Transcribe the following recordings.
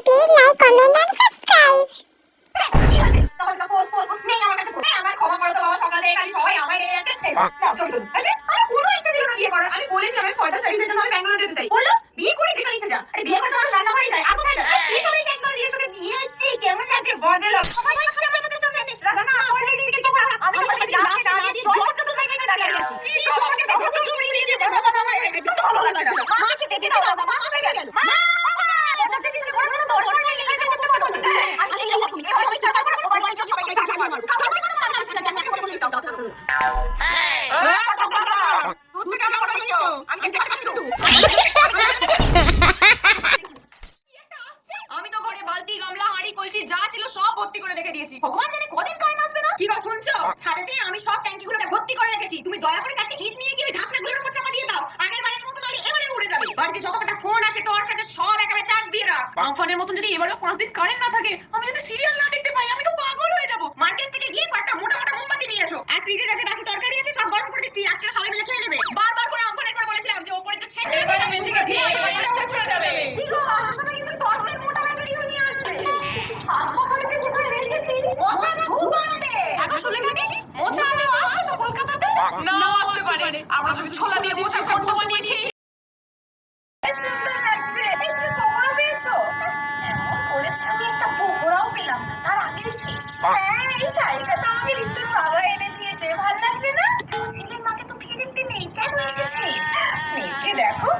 please like, comment and subscribe. আমি তো ঘরে বালতি গামলা হাঁড়ি কলসি যা ছিল সব ভর্তি করে রেখে দিয়েছি। ভগবান জানে কদিন কারেন্ট আসবে না। কি গো শুনছো? ছাদেতে আমি সব ট্যাঙ্কিগুলোকে ভর্তি করে রেখেছি। তুমি দয়া করে চারটি হিট নিয়ে গিয়ে ঢাকনাগুলোর উপর চাপা দিয়ে দাও। আগের বারের মতো নয় এবারে উড়ে যাবে। বাড়িতে যত কটা ফোন আছে টর্চ আছে সব একেবারে চার্জ দিয়ে রাখ। আমফানের মতন যদি এবারেও 5 দিন কারেন্ট না থাকে, আমি যদি সিরিয়াল না দেখতে পাই আমি তো পাগল হয়ে যাব। মার্কেট থেকে গিয়ে কয়েকটা মোটা মোটা মোমবাতি নিয়ে এসো। আর ফ্রিজে আছে বাসি তরকারি আছে সব গরম করে দিচ্ছি। আজকে সবাই মিলে খেয়ে নেবে। বারবার করে আমফানের করে বলেছিলাম যে ওপরে যে সেটা এবারে আমি ঠিক আছে এবারে চলে যাবে। কি গো আসার সময় কিন্তু টর্চের মোটা ব্যাটারিও নিয়ে আসবে। হাসপাতালে কোথায় রেখেছি? মশা ধূপ বানাবে। এখন শুনে মানে মোচা আলো আসে তো কলকাতাতে? না আসতে পারে। আমরা যদি ছোলা দিয়ে মোচা ঘন্ট বানিয়ে খাই। সুন্দর লাগছে। এই তুমি পকোড়া পেয়েছো? এমন করেছে আমি একটা পকোড়াও পেলাম না। তার আগে শেষ। হ্যাঁ এই শাড়িটা তো আমাকে ঋতুর বাবা এনে দিয়েছে। ভালো লাগছে না? ছেলের মাকে তো বিয়ে দেখতে নেই। কেন এসেছে? মেয়েকে দেখো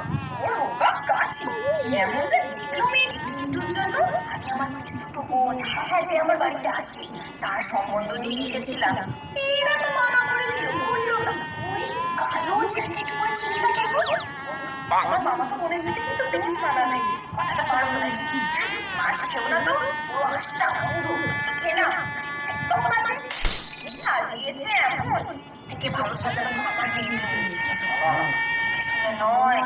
ওর রোগা কাঠি। এমন যে দেখলো মেয়েটি বিন্দুর জন্য আমি আমার মিষ্টি বোন হ্যাঁ যে আমার বাড়িতে আসি তার সম্বন্ধ নিয়ে এসেছিলাম। এরা তো মানা করে দিল বললো না। ওই কালো জ্যাকেট পরেছিস না কেন? আমার মামা তো মনে সাথে কিন্তু বেশ মানাবে। কথাটা পারবো না কি আসছেও না তো ও আসটা বন্ধু দেখে না একদম মানে সাজিয়েছে এমন থেকে ভালো সাজানো আমার বিয়ে দিয়েছে নয়।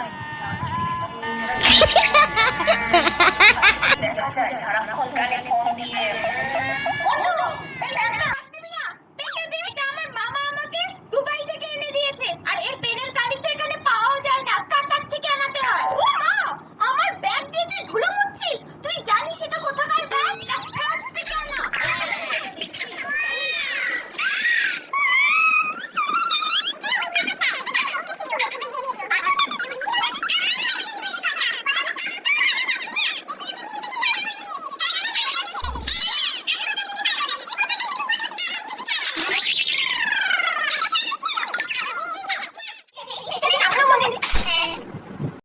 দেখা যায় সারাক্ষণ কানে ফোন দিয়ে